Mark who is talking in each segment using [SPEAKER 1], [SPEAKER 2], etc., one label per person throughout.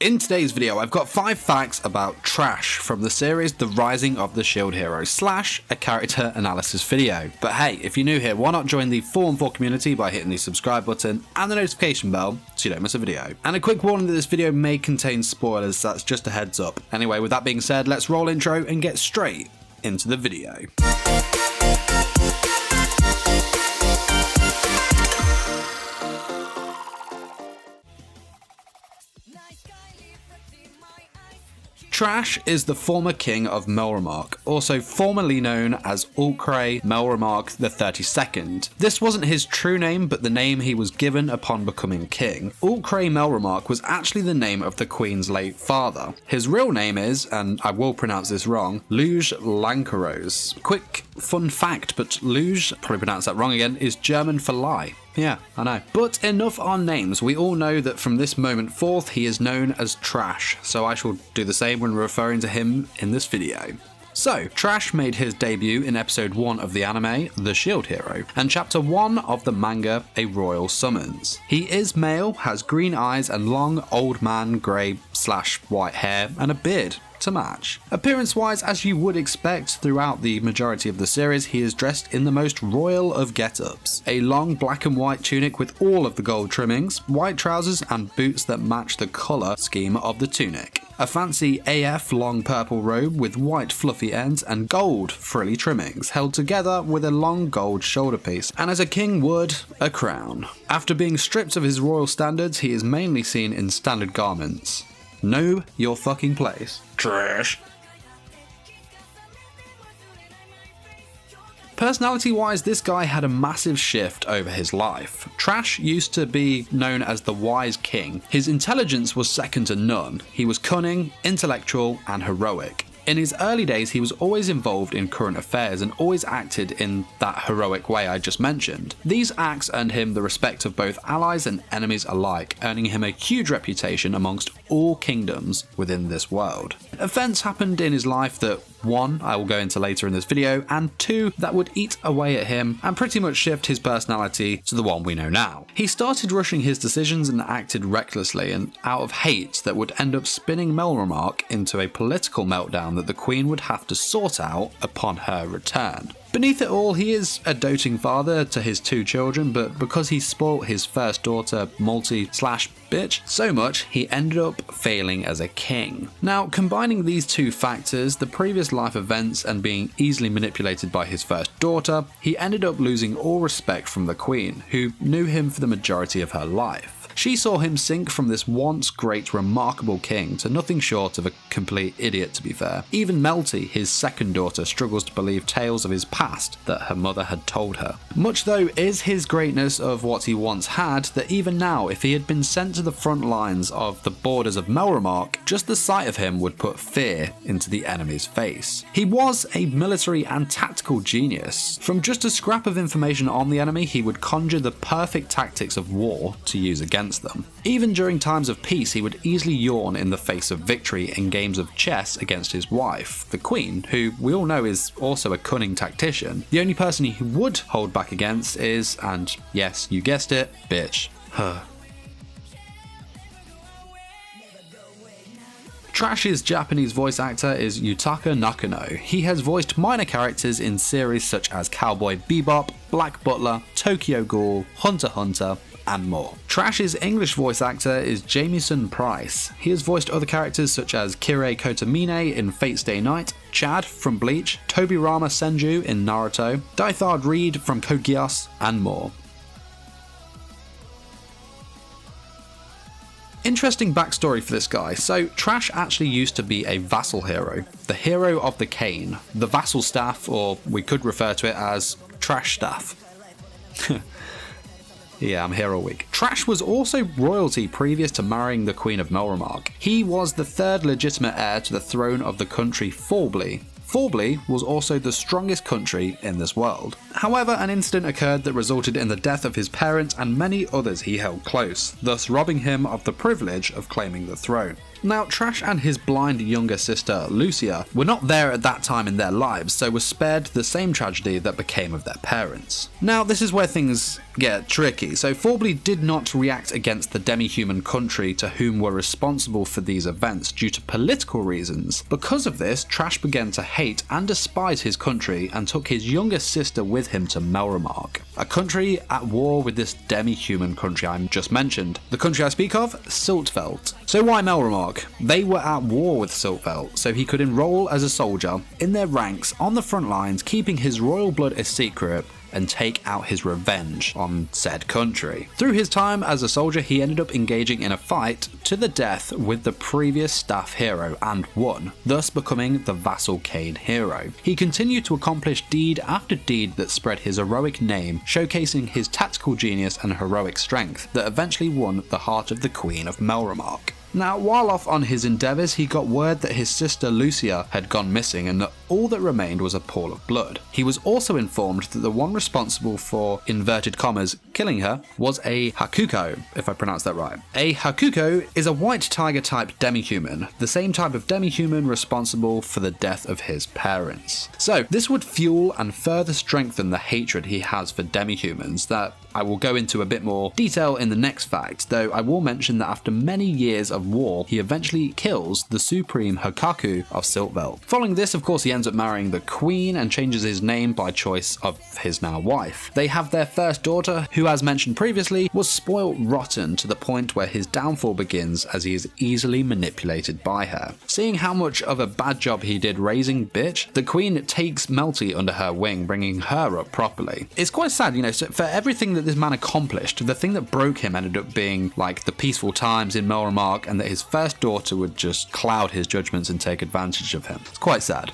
[SPEAKER 1] In today's video, I've got 5 facts about Trash from the series The Rising of the Shield Hero / a character analysis video. But hey, if you're new here, why not join the 4on4 community by hitting the subscribe button and the notification bell so you don't miss a video. And a quick warning that this video may contain spoilers, that's just a heads up. Anyway, with that being said, let's roll intro and get straight into the video. Trash is the former king of Melromarc, also formerly known as Aultcray Melromarc the 32nd. This wasn't his true name, but the name he was given upon becoming king. Aultcray Melromarc was actually the name of the queen's late father. His real name is, and I will pronounce this wrong, Yuusha Lancaros. Quick fun fact, but Luge, probably pronounced that wrong again, is German for lie. Yeah, I know. But enough on names. We all know that from this moment forth he is known as Trash, so I shall do the same when referring to him in this video. So, Trash made his debut in episode 1 of the anime, The Shield Hero, and chapter 1 of the manga, A Royal Summons. He is male, has green eyes and long old man grey / white hair and a beard to match. Appearance-wise, as you would expect throughout the majority of the series, he is dressed in the most royal of get-ups. A long black and white tunic with all of the gold trimmings, white trousers and boots that match the colour scheme of the tunic. A fancy AF long purple robe with white fluffy ends and gold frilly trimmings, held together with a long gold shoulder piece, and as a king would, a crown. After being stripped of his royal standards, he is mainly seen in standard garments. Know your fucking place. Trash. Personality-wise, this guy had a massive shift over his life. Trash used to be known as the Wise King. His intelligence was second to none. He was cunning, intellectual, and heroic. In his early days, he was always involved in current affairs and always acted in that heroic way I just mentioned. These acts earned him the respect of both allies and enemies alike, earning him a huge reputation amongst all kingdoms within this world. Events happened in his life that 1, I will go into later in this video, and 2, that would eat away at him and pretty much shift his personality to the one we know now. He started rushing his decisions and acted recklessly and out of hate that would end up spinning Melromarc into a political meltdown that the Queen would have to sort out upon her return. Beneath it all, he is a doting father to his 2 children, but because he spoilt his first daughter, multi/bitch, so much, he ended up failing as a king. Now, combining these 2 factors, the previous life events and being easily manipulated by his first daughter, he ended up losing all respect from the Queen, who knew him for the majority of her life. She saw him sink from this once great, remarkable king to nothing short of a complete idiot, to be fair. Even Melty, his second daughter, struggles to believe tales of his past that her mother had told her. Much though is his greatness of what he once had, that even now, if he had been sent to the front lines of the borders of Melromarc, just the sight of him would put fear into the enemy's face. He was a military and tactical genius. From just a scrap of information on the enemy, he would conjure the perfect tactics of war to use against them. Even during times of peace, he would easily yawn in the face of victory in games of chess against his wife, the Queen, who we all know is also a cunning tactician. The only person he would hold back against is, and yes, you guessed it, bitch. Trash's Japanese voice actor is Yutaka Nakano. He has voiced minor characters in series such as Cowboy Bebop, Black Butler, Tokyo Ghoul, Hunter x Hunter, and more. Trash's English voice actor is Jamieson Price. He has voiced other characters such as Kirei Kotomine in Fate Stay Night, Chad from Bleach, Tobirama Senju in Naruto, Daithard Reed from Code Geass, and more. Interesting backstory for this guy. So, Trash actually used to be a vassal hero, the hero of the cane, the vassal staff, or we could refer to it as Trash staff. Yeah, I'm here all week. Trash was also royalty previous to marrying the Queen of Melromarc. He was the 3rd legitimate heir to the throne of the country Forbly. Forbly was also the strongest country in this world. However, an incident occurred that resulted in the death of his parents and many others he held close, thus robbing him of the privilege of claiming the throne. Now, Trash and his blind younger sister, Lucia, were not there at that time in their lives, so were spared the same tragedy that became of their parents. Now, this is where things get tricky. So Forbley did not react against the demi-human country to whom were responsible for these events due to political reasons. Because of this, Trash began to hate and despise his country and took his younger sister with him to Melromarc, a country at war with this demi-human country I just mentioned. The country I speak of, Siltveld. So why Melromarc? They were at war with Siltveld, so he could enroll as a soldier in their ranks on the front lines, keeping his royal blood a secret, and take out his revenge on said country. Through his time as a soldier, he ended up engaging in a fight to the death with the previous staff hero and won, thus becoming the vassal Cain hero. He continued to accomplish deed after deed that spread his heroic name, showcasing his tactical genius and heroic strength that eventually won the heart of the Queen of Melromarc. Now, while off on his endeavours, he got word that his sister Lucia had gone missing and that all that remained was a pool of blood. He was also informed that the one responsible for, inverted commas, killing her was a Hakuko, if I pronounce that right. A Hakuko is a white tiger type demi-human, the same type of demi-human responsible for the death of his parents. So, this would fuel and further strengthen the hatred he has for demi-humans that I will go into a bit more detail in the next fact, though I will mention that after many years of war, he eventually kills the supreme Hakaku of Siltveld. Following this, of course, he ends up marrying the queen and changes his name by choice of his now wife. They have their first daughter, who, as mentioned previously, was spoilt rotten to the point where his downfall begins as he is easily manipulated by her. Seeing how much of a bad job he did raising Bitch, the queen takes Melty under her wing, bringing her up properly. It's quite sad, so for everything that this man accomplished, the thing that broke him ended up being like the peaceful times in Melromarc, and that his first daughter would just cloud his judgments and take advantage of him. It's quite sad.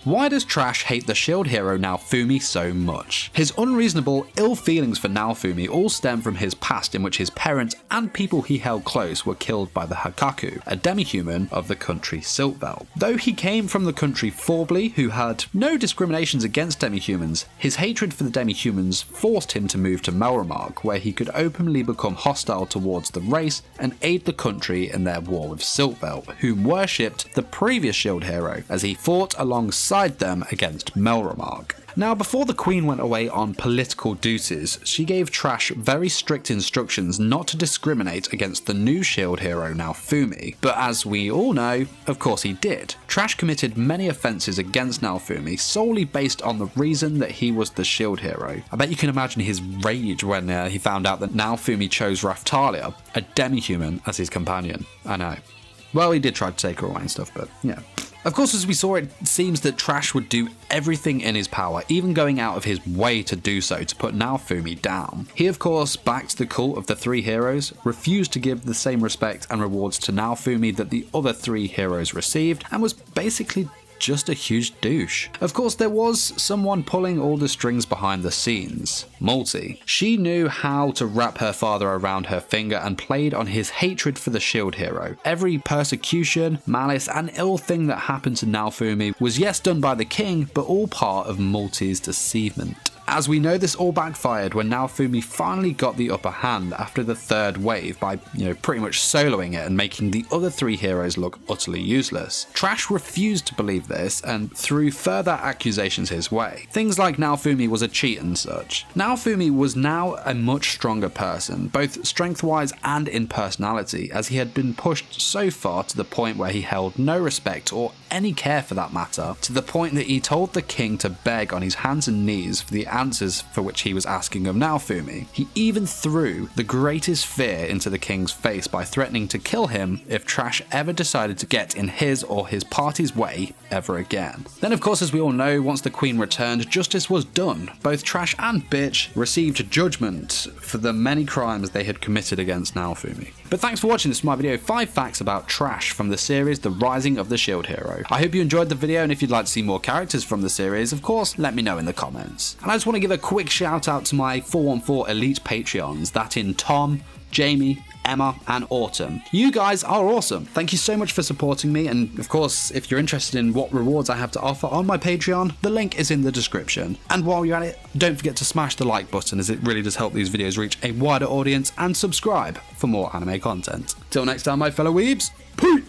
[SPEAKER 1] Why does Trash hate the shield hero Naofumi so much? His unreasonable ill feelings for Naofumi all stem from his past, in which his parents and people he held close were killed by the Hakaku, a demi-human of the country Siltveld. Though he came from the country Forbley, who had no discriminations against demi-humans, his hatred for the demi-humans forced him to move to Melromarc, where he could openly become hostile towards the race and aid the country in their war with Siltveld, whom worshipped the previous shield hero, as he fought alongside them against Melromarc. Now, before the Queen went away on political duties, she gave Trash very strict instructions not to discriminate against the new shield hero Naofumi, but as we all know, of course he did. Trash committed many offences against Naofumi solely based on the reason that he was the shield hero. I bet you can imagine his rage when he found out that Naofumi chose Raftalia, a demi-human, as his companion. I know. Well, he did try to take her away and stuff, but yeah. Of course, as we saw, it seems that Trash would do everything in his power, even going out of his way to do so, to put Naofumi down. He, of course, backed the cult of the three heroes, refused to give the same respect and rewards to Naofumi that the other three heroes received, and was basically just a huge douche. Of course, there was someone pulling all the strings behind the scenes, Malty. She knew how to wrap her father around her finger and played on his hatred for the shield hero. Every persecution, malice and ill thing that happened to Naofumi was yes done by the king, but all part of Malty's deceivement. As we know, this all backfired when Naofumi finally got the upper hand after the third wave by, pretty much soloing it and making the other three heroes look utterly useless. Trash refused to believe this and threw further accusations his way. Things like Naofumi was a cheat and such. Naofumi was now a much stronger person, both strength-wise and in personality, as he had been pushed so far to the point where he held no respect or any care for that matter, to the point that he told the king to beg on his hands and knees for the answers for which he was asking of Naofumi. He even threw the greatest fear into the king's face by threatening to kill him if Trash ever decided to get in his or his party's way ever again. Then, of course, as we all know, once the queen returned, justice was done. Both Trash and Bitch received judgment for the many crimes they had committed against Naofumi. But thanks for watching this my video, 5 facts about Trash from the series The Rising of the Shield Hero. I hope you enjoyed the video, and if you'd like to see more characters from the series, of course, let me know in the comments. And I just want to give a quick shout out to my 414 Elite Patreons, that in Tom, Jamie, Emma, and Autumn. You guys are awesome. Thank you so much for supporting me, and of course, if you're interested in what rewards I have to offer on my Patreon, the link is in the description. And while you're at it, don't forget to smash the like button, as it really does help these videos reach a wider audience, and subscribe for more anime content. Till next time, my fellow weebs, peace!